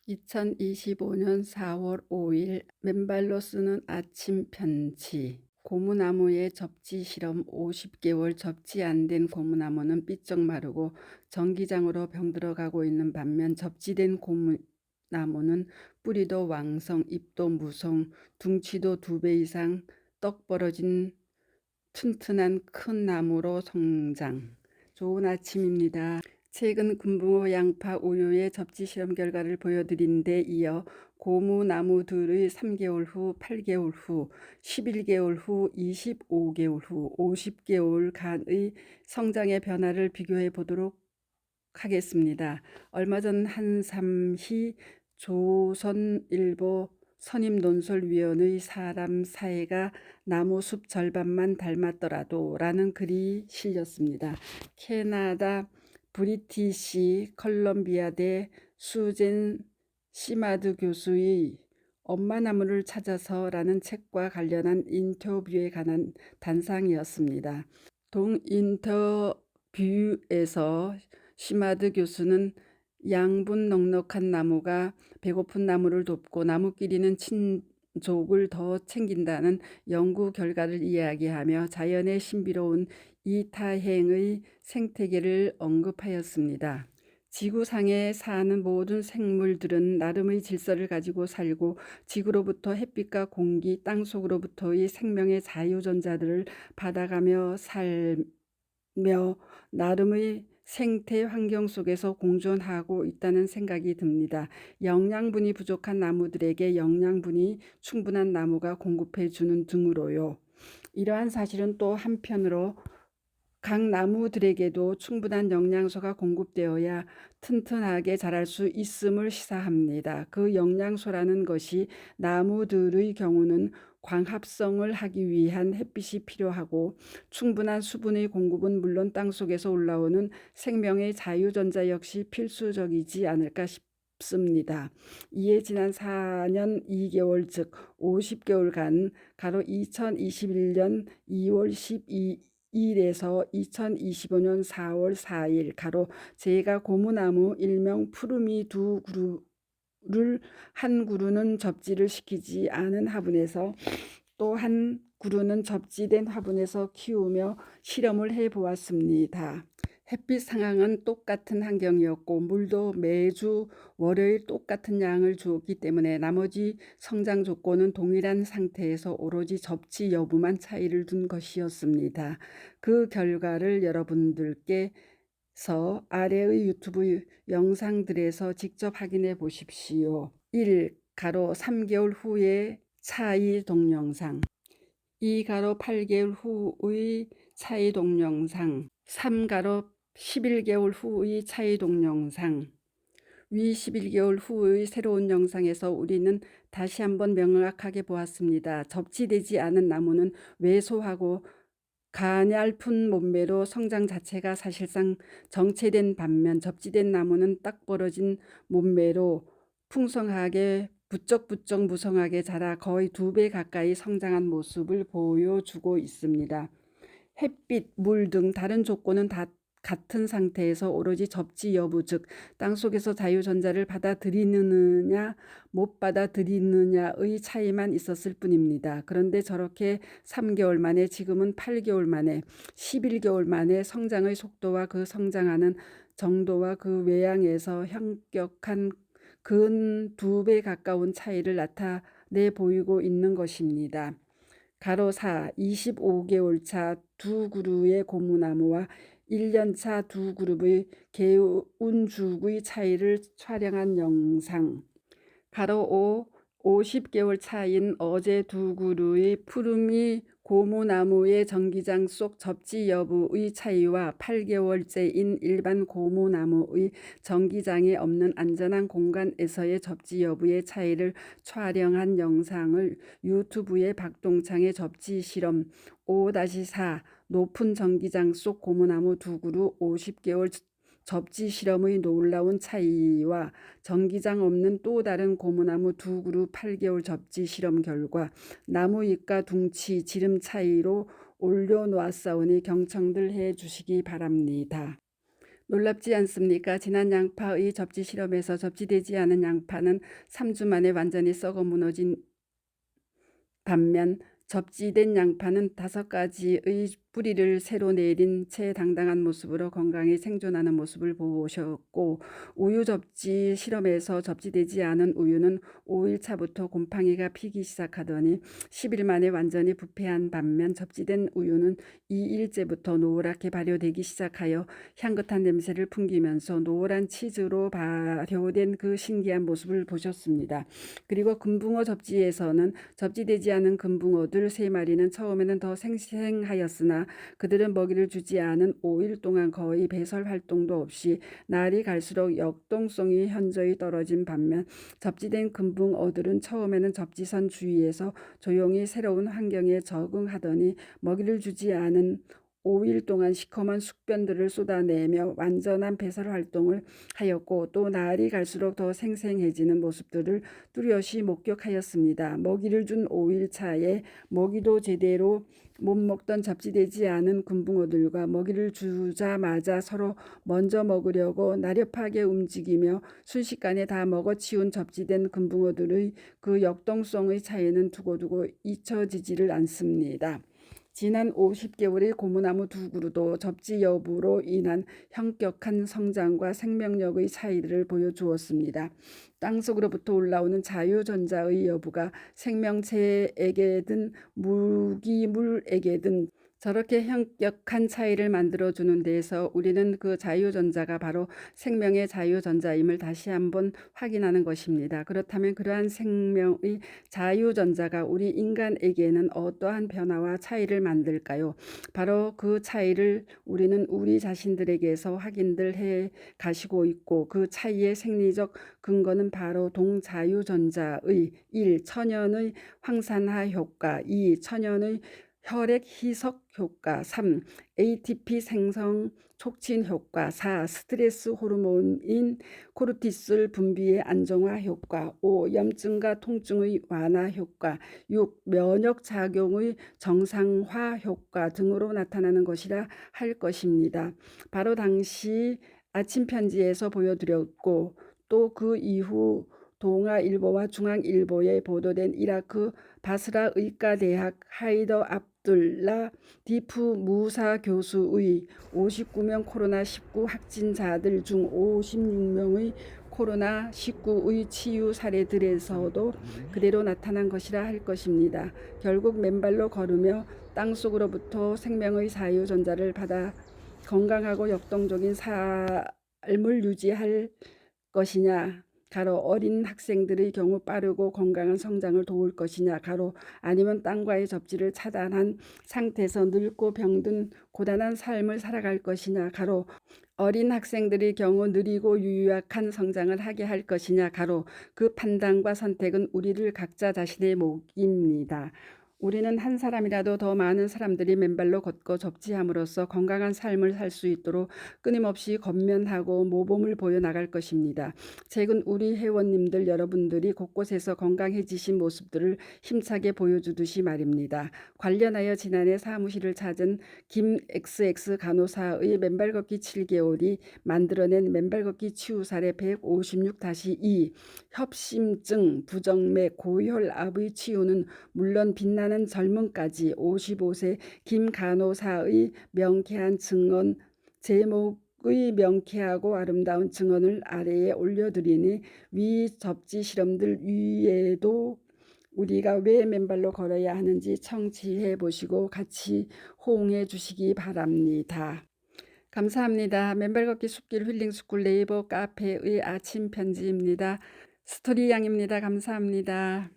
2025년 4월 5일 맨발로 쓰는 아침 편지. 고무나무의 접지 실험. 50개월 접지 안 된 고무나무는 삐쩍 마르고 전기장으로 병들어가고 있는 반면 접지된 고무나무는 뿌리도 왕성, 잎도 무성, 둥치도 2배 이상 떡 벌어진 튼튼한 큰 나무로 성장. 좋은 아침입니다. 최근 금붕어, 양파, 우유의 접지 실험 결과를 보여드린 데 이어 고무나무들의 3개월 후, 8개월 후, 11개월 후, 25개월 후, 50개월간의 성장의 변화를 비교해 보도록 하겠습니다. 얼마 전 한삼희 조선일보 선임논설위원의 사람 사이가 나무숲 절반만 닮았더라도 라는 글이 실렸습니다. 캐나다 브리티시 컬럼비아대 수젠 시마드 교수의 엄마 나무를 찾아서 라는 책과 관련한 인터뷰에 관한 단상이었습니다. 동 인터뷰에서 시마드 교수는 양분 넉넉한 나무가 배고픈 나무를 돕고 나무끼리는 친족을 더 챙긴다는 연구 결과를 이야기하며 자연의 신비로운 이타행의 생태계를 언급하였습니다. 지구상에 사는 모든 생물들은 나름의 질서를 가지고 살고 지구로부터 햇빛과 공기, 땅속으로부터의 생명의 자유전자들을 받아가며 살며 나름의 생태 환경 속에서 공존하고 있다는 생각이 듭니다. 영양분이 부족한 나무들에게 영양분이 충분한 나무가 공급해 주는 등으로요. 이러한 사실은 또 한편으로 각 나무들에게도 충분한 영양소가 공급되어야 튼튼하게 자랄 수 있음을 시사합니다. 그 영양소라는 것이 나무들의 경우는 광합성을 하기 위한 햇빛이 필요하고 충분한 수분의 공급은 물론 땅속에서 올라오는 생명의 자유전자 역시 필수적이지 않을까 싶습니다. 이에 지난 4년 2개월 즉 50개월간 가로 2021년 2월 12일에서 2025년 4월 4일 가로 제가 고무나무 일명 푸르미 2그루를 한 그루는 접지를 시키지 않은 화분에서 또 한 그루는 접지된 화분에서 키우며 실험을 해보았습니다. 햇빛 상황은 똑같은 환경이었고 물도 매주 월요일 똑같은 양을 주었기 때문에 나머지 성장 조건은 동일한 상태에서 오로지 접지 여부만 차이를 둔 것이었습니다. 그 결과를 여러분들께서 아래의 유튜브 영상들에서 직접 확인해 보십시오. 1. 가로 3개월 후의 차이 동영상. 2. 가로 8개월 후의 차이 동영상. 3. 가로 11개월 후의 차이 동영상. 위 11개월 후의 새로운 영상에서 우리는 다시 한번 명확하게 보았습니다. 접지되지 않은 나무는 왜소하고 가냘픈 몸매로 성장 자체가 사실상 정체된 반면 접지된 나무는 딱 벌어진 몸매로 풍성하게 부쩍부쩍 무성하게 자라 거의 2배 가까이 성장한 모습을 보여주고 있습니다. 햇빛, 물 등 다른 조건은 다 같은 상태에서 오로지 접지 여부 즉 땅속에서 자유전자를 받아들이느냐 못 받아들이느냐의 차이만 있었을 뿐입니다. 그런데 저렇게 3개월 만에 지금은 8개월 만에 11개월 만에 성장의 속도와 그 성장하는 정도와 그 외양에서 현격한 근 2배 가까운 차이를 나타내 보이고 있는 것입니다. 가로 4, 25개월 차 2그루의 고무나무와 1년 차 2그룹의 개운죽의 차이를 촬영한 영상. 가로 5, 50개월 차인 어제 2그루의 푸르미 고무나무의 전기장 속 접지 여부의 차이와 8개월째인 일반 고무나무의 전기장에 없는 안전한 공간에서의 접지 여부의 차이를 촬영한 영상을 유튜브의 박동창의 접지 실험 5-4 높은 전기장 속 고무나무 2그루 50개월 접지 실험의 놀라운 차이와 전기장 없는 또 다른 고무나무 2그루 8개월 접지 실험 결과 나무 잎과 둥치, 지름 차이로 올려놓았사오니 경청들 해주시기 바랍니다. 놀랍지 않습니까? 지난 양파의 접지 실험에서 접지되지 않은 양파는 3주 만에 완전히 썩어 무너진 반면 접지된 양파는 5가지의 뿌리를 새로 내린 채 당당한 모습으로 건강히 생존하는 모습을 보셨고, 우유 접지 실험에서 접지되지 않은 우유는 5일 차부터 곰팡이가 피기 시작하더니 10일 만에 완전히 부패한 반면 접지된 우유는 2일째부터 노랗게 발효되기 시작하여 향긋한 냄새를 풍기면서 노란 치즈로 발효된 그 신기한 모습을 보셨습니다. 그리고 금붕어 접지에서는 접지되지 않은 금붕어들 3마리는 처음에는 더 생생하였으나 그들은 먹이를 주지 않은 5일 동안 거의 배설 활동도 없이 날이 갈수록 역동성이 현저히 떨어진 반면 접지된 금붕어들은 처음에는 접지선 주위에서 조용히 새로운 환경에 적응하더니 먹이를 주지 않은 5일 동안 시커먼 숙변들을 쏟아내며 완전한 배설 활동을 하였고, 또 날이 갈수록 더 생생해지는 모습들을 뚜렷이 목격하였습니다. 먹이를 준 5일 차에 먹이도 제대로 못 먹던 접지되지 않은 금붕어들과 먹이를 주자마자 서로 먼저 먹으려고 나렵하게 움직이며 순식간에 다 먹어치운 접지된 금붕어들의 그 역동성의 차이는 두고두고 잊혀지지를 않습니다. 지난 50개월의 고무나무 두 그루도 접지 여부로 인한 현격한 성장과 생명력의 차이를 보여주었습니다. 땅속으로부터 올라오는 자유전자의 여부가 생명체에게든 무기물에게든 저렇게 현격한 차이를 만들어주는 데에서 우리는 그 자유전자가 바로 생명의 자유전자임을 다시 한번 확인하는 것입니다. 그렇다면 그러한 생명의 자유전자가 우리 인간에게는 어떠한 변화와 차이를 만들까요? 바로 그 차이를 우리는 우리 자신들에게서 확인들 해 가시고 있고, 그 차이의 생리적 근거는 바로 동자유전자의 1. 천연의 황산화 효과, 2. 천연의 혈액 희석 효과, 3. ATP 생성 촉진 효과, 4. 스트레스 호르몬인 코르티솔 분비의 안정화 효과, 5. 염증과 통증의 완화 효과, 6. 면역 작용의 정상화 효과 등으로 나타나는 것이라 할 것입니다. 바로 당시 아침 편지에서 보여드렸고, 또 그 이후 동아일보와 중앙일보에 보도된 이라크 바스라 의과대학 하이더 압둘라 디프 무사 교수의 59명 코로나19 확진자들 중 56명의 코로나19의 치유 사례들에서도 그대로 나타난 것이라 할 것입니다. 결국 맨발로 걸으며 땅속으로부터 생명의 자유전자를 받아 건강하고 역동적인 삶을 유지할 것이냐, 가로 어린 학생들의 경우 빠르고 건강한 성장을 도울 것이냐, 가로 아니면 땅과의 접지를 차단한 상태에서 늙고 병든 고단한 삶을 살아갈 것이냐, 가로 어린 학생들의 경우 느리고 유약한 성장을 하게 할 것이냐, 가로 그 판단과 선택은 우리를 각자 자신의 몫입니다. 우리는 한 사람이라도 더 많은 사람들이 맨발로 걷고 접지함으로써 건강한 삶을 살 수 있도록 끊임없이 권면하고 모범을 보여나갈 것입니다. 최근 우리 회원님들 여러분들이 곳곳에서 건강해지신 모습들을 힘차게 보여주듯이 말입니다. 관련하여 지난해 사무실을 찾은 김 XX 간호사의 맨발 걷기 7개월이 만들어낸 맨발 걷기 치유 사례 156-2, 협심증, 부정맥, 고혈압의 치유는 물론 빛나는 젊음까지 55세 김 간호사의 명쾌한 증언, 제목의 명쾌하고 아름다운 증언을 아래에 올려드리니 위 접지 실험들 위에도 우리가 왜 맨발로 걸어야 하는지 청취해 보시고 같이 호응해 주시기 바랍니다. 감사합니다. 맨발 걷기 숲길 힐링스쿨 네이버 카페의 아침 편지입니다. 스토리 양입니다. 감사합니다.